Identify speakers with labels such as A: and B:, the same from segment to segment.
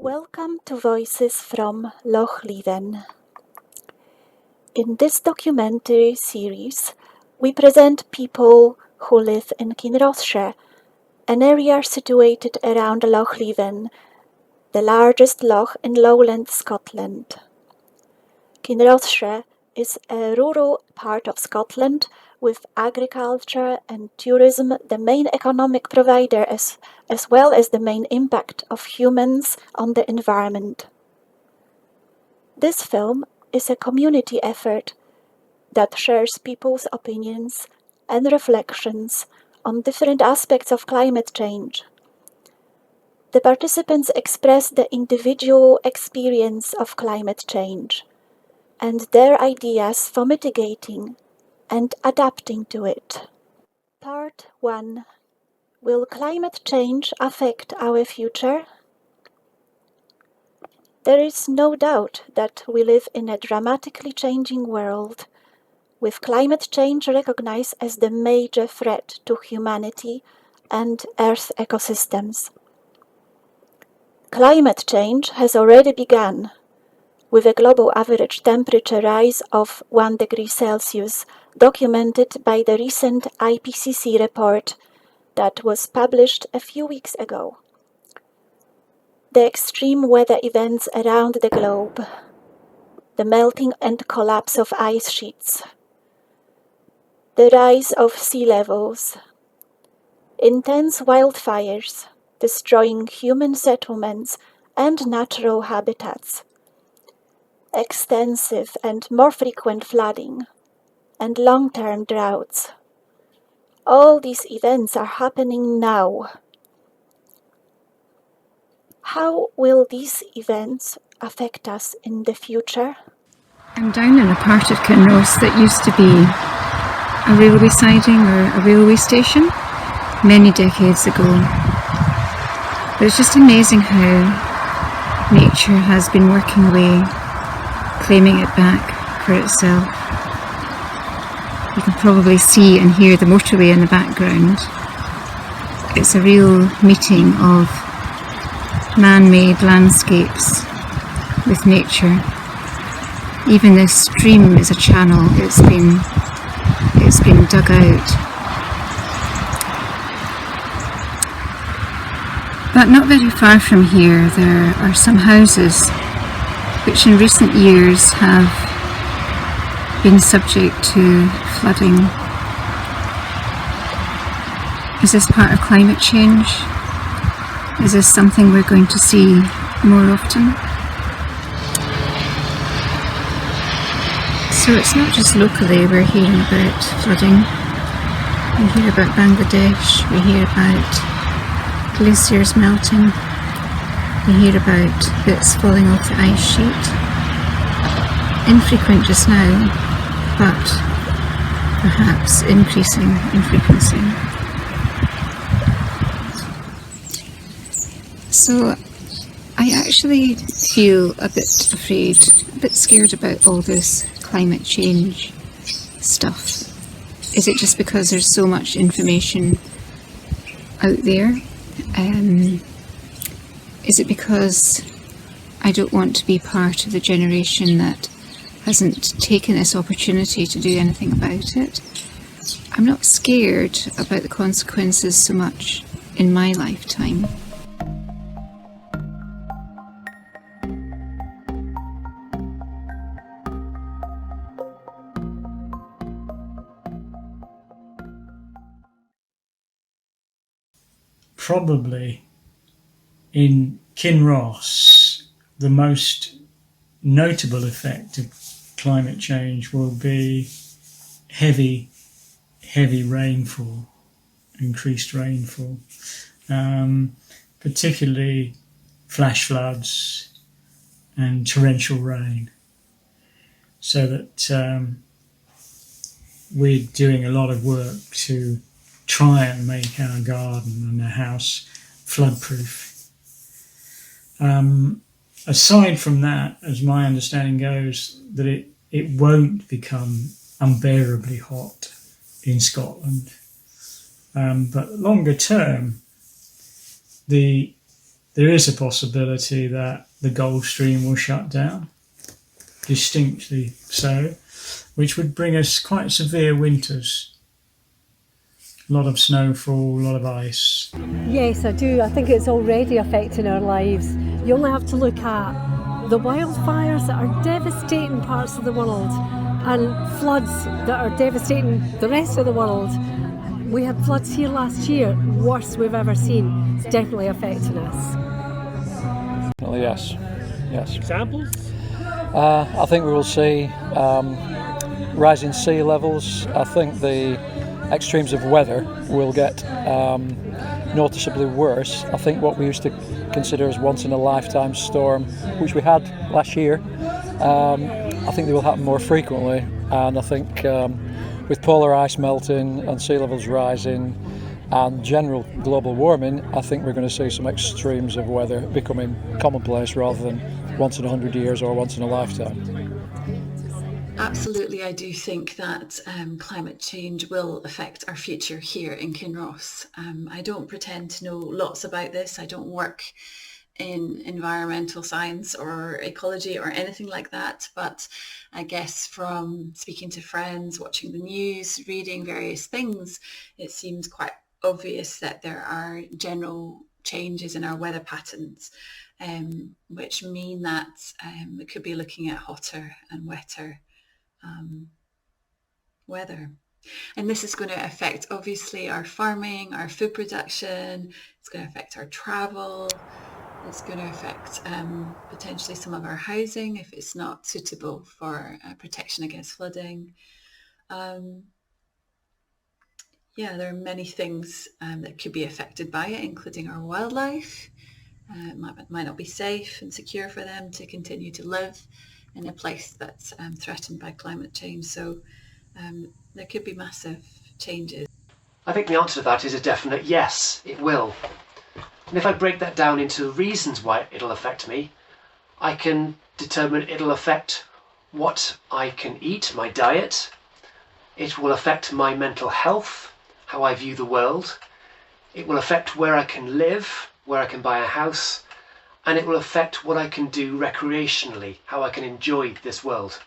A: Welcome to Voices from Loch Leven. In this documentary series, we present people who live in Kinross-shire, an area situated around Loch Leven, the largest loch in lowland Scotland. Kinross-shire is a rural part of Scotland, with agriculture and tourism the main economic provider as well as the main impact of humans on the environment. This film is a community effort that shares people's opinions and reflections on different aspects of climate change. The participants express the individual experience of climate change and their ideas for mitigating and adapting to it. Part 1. Will climate change affect our future? There is no doubt that we live in a dramatically changing world, with climate change recognized as the major threat to humanity and Earth ecosystems. Climate change has already begun, with a global average temperature rise of 1 degree Celsius documented by the recent IPCC report that was published a few weeks ago. The extreme weather events around the globe, the melting and collapse of ice sheets, the rise of sea levels, intense wildfires destroying human settlements and natural habitats, extensive and more frequent flooding, and long-term droughts. All these events are happening now. How will these events affect us in the future?
B: I'm down in a part of Kinross that used to be a railway siding or a railway station many decades ago. But it's just amazing how nature has been working away, claiming it back for itself. You can probably see and hear the motorway in the background. It's a real meeting of man-made landscapes with nature. Even this stream is a channel. It's been dug out. But not very far from here there are some houses which in recent years have been subject to flooding. Is this part of climate change? Is this something we're going to see more often? So it's not just locally we're hearing about flooding. We hear about Bangladesh, we hear about glaciers melting, we hear about bits falling off the ice sheet. Infrequent just now, but perhaps increasing in frequency. So I actually feel a bit afraid, a bit scared about all this climate change stuff. Is it just because there's so much information out there? Is it because I don't want to be part of the generation that hasn't taken this opportunity to do anything about it? I'm not scared about the consequences so much in my lifetime.
C: Probably in Kinross, the most notable effect of climate change will be heavy rainfall, increased rainfall, particularly flash floods and torrential rain. So that we're doing a lot of work to try and make our garden and our house floodproof. Aside from that, as my understanding goes, that it won't become unbearably hot in Scotland. But longer term, the there is a possibility that the Gulf Stream will shut down, distinctly so, which would bring us quite severe winters. A lot of snowfall, a lot of ice.
D: Yes, I do. I think it's already affecting our lives. You only have to look at the wildfires that are devastating parts of the world and floods that are devastating the rest of the world. We had floods here last year, worst we've ever seen. It's definitely affecting us.
E: Well, yes.
F: Examples?
E: I think we will see rising sea levels. I think the extremes of weather will get noticeably worse. I think what we used to consider as once in a lifetime storm, which we had last year, I think they will happen more frequently. And I think with polar ice melting and sea levels rising and general global warming, I think we're going to see some extremes of weather becoming commonplace rather than once in 100 years or once in a lifetime.
G: Absolutely, I do think that climate change will affect our future here in Kinross. I don't pretend to know lots about this. I don't work in environmental science or ecology or anything like that, but I guess from speaking to friends, watching the news, reading various things, it seems quite obvious that there are general changes in our weather patterns, which mean that we could be looking at hotter and wetter weather. And this is going to affect obviously our farming, our food production, it's going to affect our travel, it's going to affect potentially some of our housing if it's not suitable for protection against flooding. Yeah, there are many things that could be affected by it, including our wildlife. It might not be safe and secure for them to continue to live in a place that's threatened by climate change. So there could be massive changes.
H: I think the answer to that is a definite yes, it will. And if I break that down into reasons why it'll affect me, I can determine it'll affect what I can eat, my diet. It will affect my mental health, how I view the world. It will affect where I can live, where I can buy a house, and it will affect what I can do recreationally, how I can enjoy this world.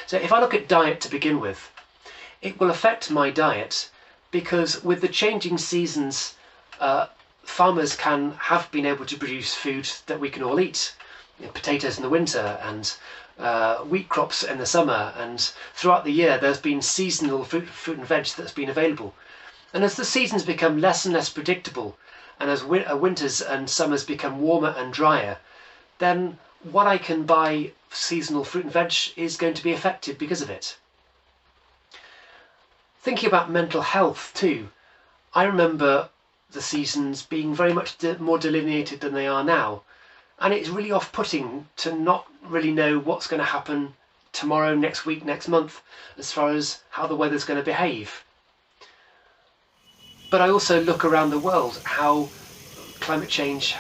H: So if I look at diet to begin with, it will affect my diet because with the changing seasons, farmers have been able to produce food that we can all eat. You know, potatoes in the winter and wheat crops in the summer, and throughout the year there's been seasonal fruit and veg that's been available. And as the seasons become less and less predictable, and as winters and summers become warmer and drier, then what I can buy seasonal fruit and veg is going to be affected because of it. Thinking about mental health too, I remember the seasons being very much more delineated than they are now, and it's really off-putting to not really know what's going to happen tomorrow, next week, next month, as far as how the weather's going to behave. But I also look around the world how climate change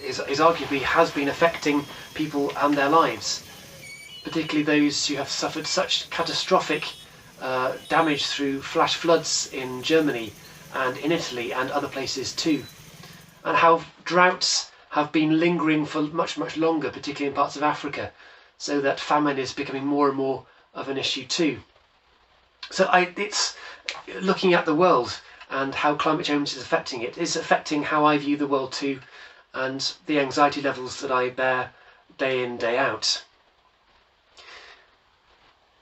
H: is arguably has been affecting people and their lives, particularly those who have suffered such catastrophic damage through flash floods in Germany and in Italy and other places too, and how droughts have been lingering for much, much longer, particularly in parts of Africa, so that famine is becoming more and more of an issue too. So it's looking at the world and how climate change is affecting it is affecting how I view the world too, and the anxiety levels that I bear day in, day out.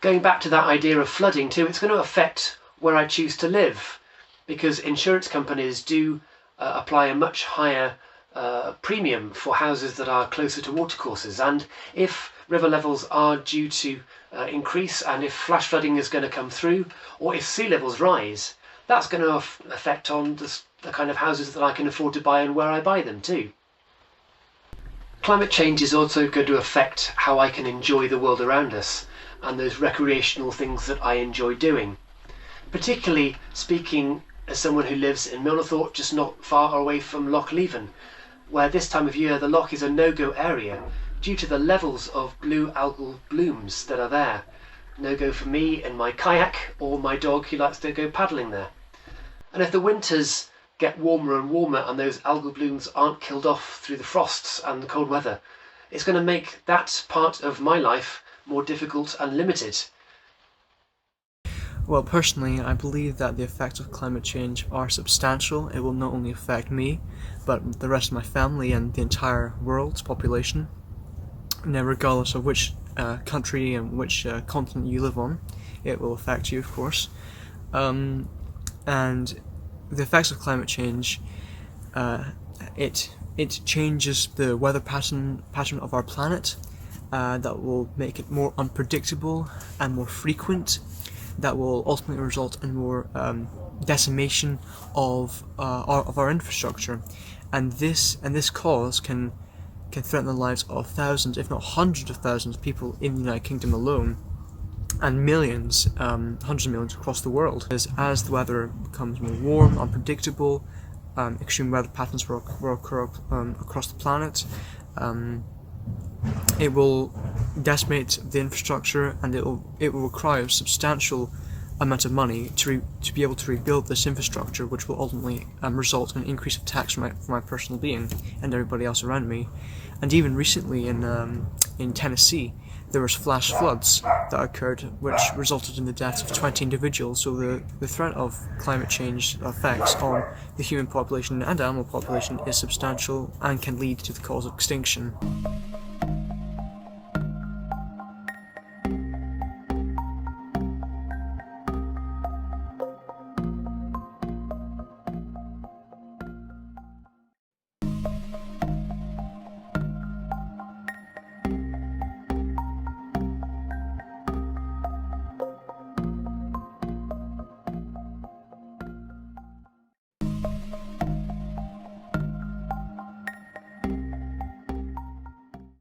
H: Going back to that idea of flooding too, it's going to affect where I choose to live, because insurance companies do apply a much higher premium for houses that are closer to watercourses, and if river levels are due to increase, and if flash flooding is going to come through, or if sea levels rise, that's going to affect on the kind of houses that I can afford to buy and where I buy them too. Climate change is also going to affect how I can enjoy the world around us and those recreational things that I enjoy doing. Particularly speaking as someone who lives in Milnathort, just not far away from Loch Leven, where this time of year the loch is a no-go area due to the levels of blue algal blooms that are there. No-go for me in my kayak or my dog who likes to go paddling there. And if the winters get warmer and warmer and those algal blooms aren't killed off through the frosts and the cold weather, it's going to make that part of my life more difficult and limited.
F: Well, personally, I believe that the effects of climate change are substantial. It will not only affect me, but the rest of my family and the entire world's population. Now, regardless of which country and which continent you live on, it will affect you, of course. And the effects of climate change, it changes the weather pattern of our planet. That will make it more unpredictable and more frequent. That will ultimately result in more decimation of our infrastructure, and this cause can threaten the lives of thousands, if not hundreds of thousands, of people in the United Kingdom alone, and millions, hundreds of millions across the world. As the weather becomes more warm, unpredictable, extreme weather patterns will occur across the planet. It will decimate the infrastructure, and it will require a substantial amount of money to be able to rebuild this infrastructure, which will ultimately result in an increase of tax for my personal being and everybody else around me. And even recently in Tennessee, there was flash floods that occurred, which resulted in the deaths of 20 individuals. So the threat of climate change effects on the human population and animal population is substantial and can lead to the cause of extinction.